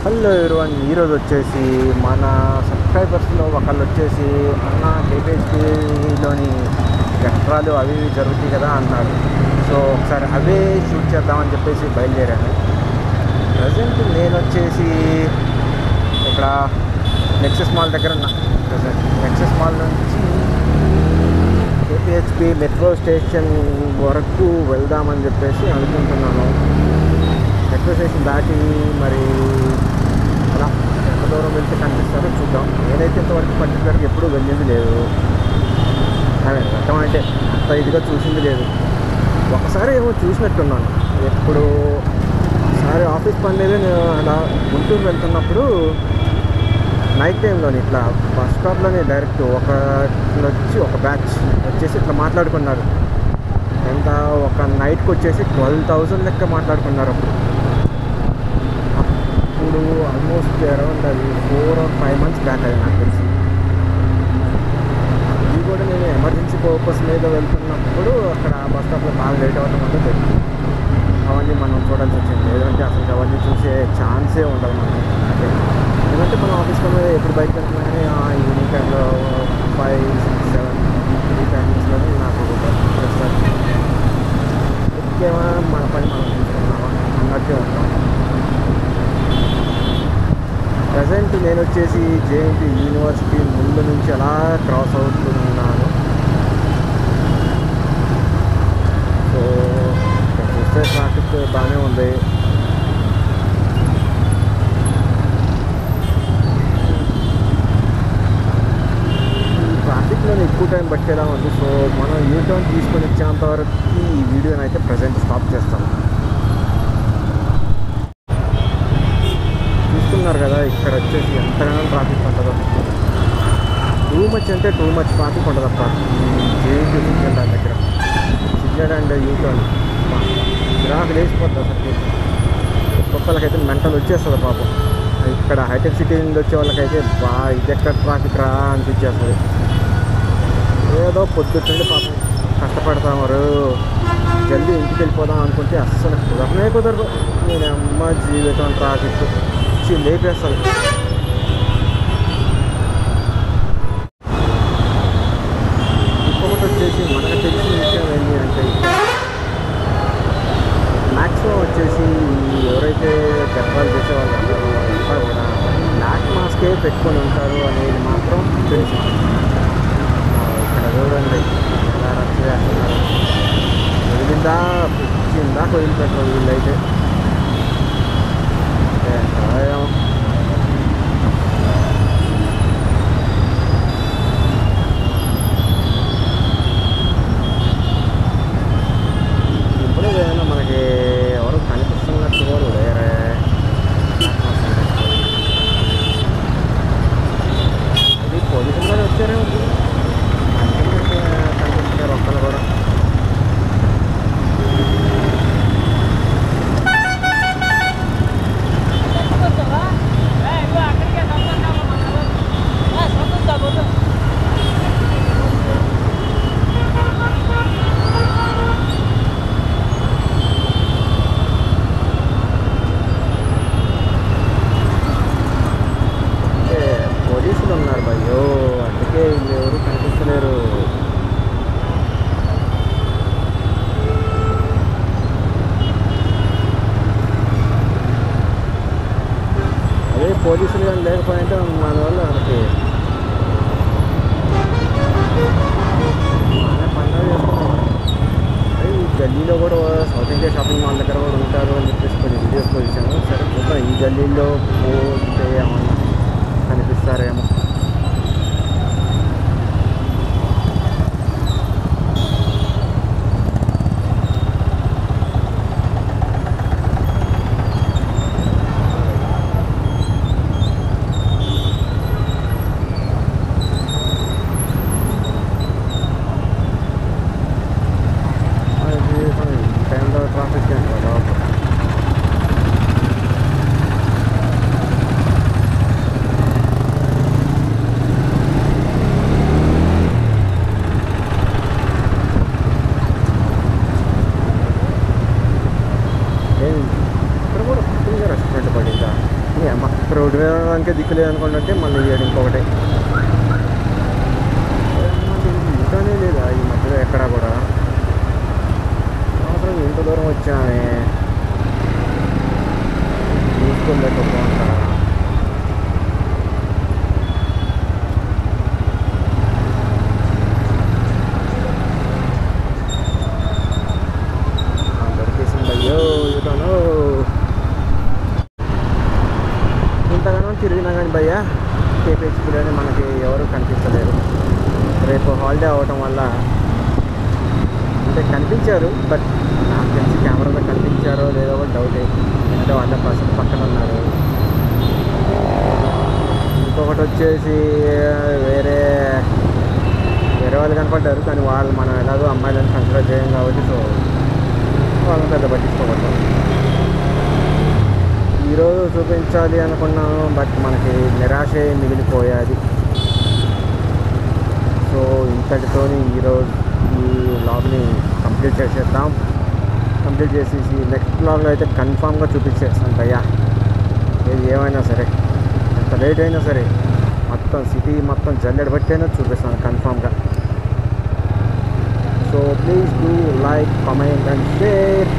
Hello everyone, ఈరోజు వచ్చేసి మన సబ్స్క్రైబర్స్లో ఒకళ్ళు వచ్చేసి అన్న కేపీహెచ్పీలోని చక్రాలు అవి ఇవి జరుగుతాయి కదా అన్నారు. సో ఒకసారి అవే షూట్ చేద్దామని చెప్పేసి బయలుదేరాను. ప్రజెంట్ నేను వచ్చేసి ఇక్కడ నెక్సెస్ మాల్ దగ్గర ఉన్నా. ప్రజెంట్ నెక్సెస్ మాల్ నుంచి కేపీహెచ్పీ మెట్రో స్టేషన్ వరకు వెళ్దామని చెప్పేసి అనుకుంటున్నాను. మెట్రో స్టేషన్ దాటి మరి అలా ఎంత దూరం వెళ్తే కనిపిస్తారో చూద్దాం. నేనైతే ఇంతవరకు పర్టికులర్గా ఎప్పుడూ వెళ్ళింది లేదు, అంటే అంత ఇదిగా చూసింది లేదు. ఒకసారి ఏమో చూసినట్టున్నాను. ఎప్పుడు ఒకసారి ఆఫీస్ పని మీద నేను అలా గుంటూరు వెళ్తున్నప్పుడు నైట్ టైంలోని ఇట్లా బస్ స్టాప్లోనే డైరెక్ట్ ఒక బ్యాచ్ వచ్చేసి ఇట్లా మాట్లాడుకున్నారు. ఎంత ఒక నైట్కి వచ్చేసి 12,000 లెక్క మాట్లాడుకున్నారు. అప్పుడు ఆల్మోస్ట్ అరౌండ్ అది 4 or 5 months బ్యాక్ అది నాకు తెలిసి. ఇది కూడా నేను ఎమర్జెన్సీ పర్పస్ మీద వెళ్తున్నప్పుడు అక్కడ బస్ స్టాప్లో బాగా లేట్ అవ్వడం వల్ల జరిగింది. అవన్నీ మనం చూడాల్సి వచ్చింది. లేదంటే అసలు అవన్నీ చూసే ఛాన్సే ఉండదు మనకి. ఎందుకంటే మనం ఆఫీస్లో మీద ఎప్పుడు బయటకు వెళ్తున్నా కానీ ఈవినింగ్ టైంలో 5, 6, 7 ఈ టైమింగ్స్లోనే నాకు ముఖ్యమా మన పని మనం చూసుకున్నామా అన్నట్టే ఉంటాం. ప్రజెంట్ నేను వచ్చేసి జేఎన్టీ యూనివర్సిటీ ముందు నుంచి అలా క్రాస్ అవుతున్నాను. సో చూస్తే ట్రాఫిక్ బాగానే ఉంది. ట్రాఫిక్లో ఎక్కువ టైం పట్టేలా ఉంది. సో మనం యూటర్న్ తీసుకొని వచ్చేంత వరకు ఈ వీడియోని అయితే ప్రజెంట్ స్టాప్ చేస్తాం. చూస్తున్నారు కదా ఇక్కడ వచ్చేసి ఎంతగానో ట్రాఫిక్ ఉంటుందో. టూ మచ్ అంటే టూ మచ్ ట్రాఫిక్ ఉంటుందప్ప జేఎన్టీ సిగ్నల్ దాని దగ్గర. సిగ్నల్ అండ్ యూటర్న్ చిరాకు లేచిపోతుంది అసలు. ఒక్కొక్కరికైతే మెంటల్ వచ్చేస్తుంది పాపం. ఇక్కడ హైటెక్ సిటీ నుండి వచ్చే వాళ్ళకైతే ఇది ఎక్కడ ట్రాఫిక్ రా అనిపించేస్తుంది. ఏదో పొద్దున్నండి పాపం కష్టపడతామారు, జల్దీ ఇంటికి వెళ్ళిపోదాం అనుకుంటే అస్సలు కుదరదు. నేను అమ్మ జీవితం ట్రాఫిక్ వచ్చి లేపేస్తాను. ఇంకొకటి వచ్చేసి మనకు తెలిసిన విషయం ఏంటి అంటే మ్యాక్సిమం వచ్చేసి ఎవరైతే చట్టాలు చేసేవాళ్ళు ఉంటారో అంతా కూడా బ్లాక్ మాస్కే పెట్టుకొని ఉంటారు అనేది మాత్రం తెలుసు. ఇక్కడ చూడండి ఎలా రచ్చ చేస్తున్నారు. వచ్చిందా వదిలిపెట్టరు వీళ్ళైతే. ఇప్పుడు ఏదైనా మనకి ఎవరు కనిపిస్తున్నట్టు కూడా వేరే అది పోలీసులు వచ్చారే ఉంది కనిపిస్తున్నారు ఒక్కరు కూడా. పోలీసులు ఉన్నారు భయ్యో, అందుకే వీళ్ళు ఎవరు కనిపిస్తలేరు. అదే పోలీసులు కానీ లేకపోయింటే మన వల్ల మనకి పండుగ చేసుకున్నాం. అదే ఈ గల్లీలో కూడా సౌత్ ఇండియా షాపింగ్ మాల్ దగ్గర కూడా ఉంటారు అని చెప్పేసి కొన్ని వీడియోస్ చూసాను. సరే చూద్దాం ఈ గల్లీలో పోతే ఏమన్నా కనిపిస్తారేమో. ఈ టైంలో ట్రాఫిక్ ఏంటి బాబు. ఇక్కడ కూడా ఫుల్గా రెస్టారెంట్ పడిందా అమ్మ రోడ్డు మీద ఉండడానికే దిక్కులేదు అనుకుంటుంటే మళ్ళీ ఏడు ఇంకొకటి ఇంకానే లేదా ఈ మధ్యలో ఎక్కడా కూడా మాత్రం ఇంత దూరం వచ్చామే చూసుకోలేకపోతా దొరికేసింది అయ్యో ఇటోనో ఇంతగానో తిరిగినా కానీ భయ్యా కేపీహెచ్పీలోనే మనకి ఎవరు కనిపించలేరు రేపు హాలిడే అవ్వటం వల్ల అంటే కనిపించారు బట్ నాకు తెలిసి కెమెరాలో కనిపించారో లేదో కూడా డౌటే అంటే వాళ్ళ పర్సన్ పక్కన ఉన్నారు ఇంకొకటి వచ్చేసి వేరే వాళ్ళు కనపడ్డారు కానీ వాళ్ళు మనం ఎలాగో అమ్మాయిలను కన్సిడర్ చేయం కాబట్టి సో వాళ్ళని పెద్ద పట్టించుకోబడ్డాం ఈరోజు చూపించాలి అనుకున్నాను బట్ మనకి నిరాశే మిగిలిపోయాది సో ఇంతటితో ఈరోజు ఈ వ్లాగ్ని కంప్లీట్ చేసేద్దాం కంప్లీట్ చేసేసి నెక్స్ట్ వ్లాగ్లో అయితే కన్ఫామ్గా చూపించేస్తాను భయ్యా ఏది ఏమైనా సరే ఎంత లేట్ అయినా సరే మొత్తం సిటీ మొత్తం జల్లెడ బట్టైనా చూపిస్తాను కన్ఫామ్గా so please do like comment and share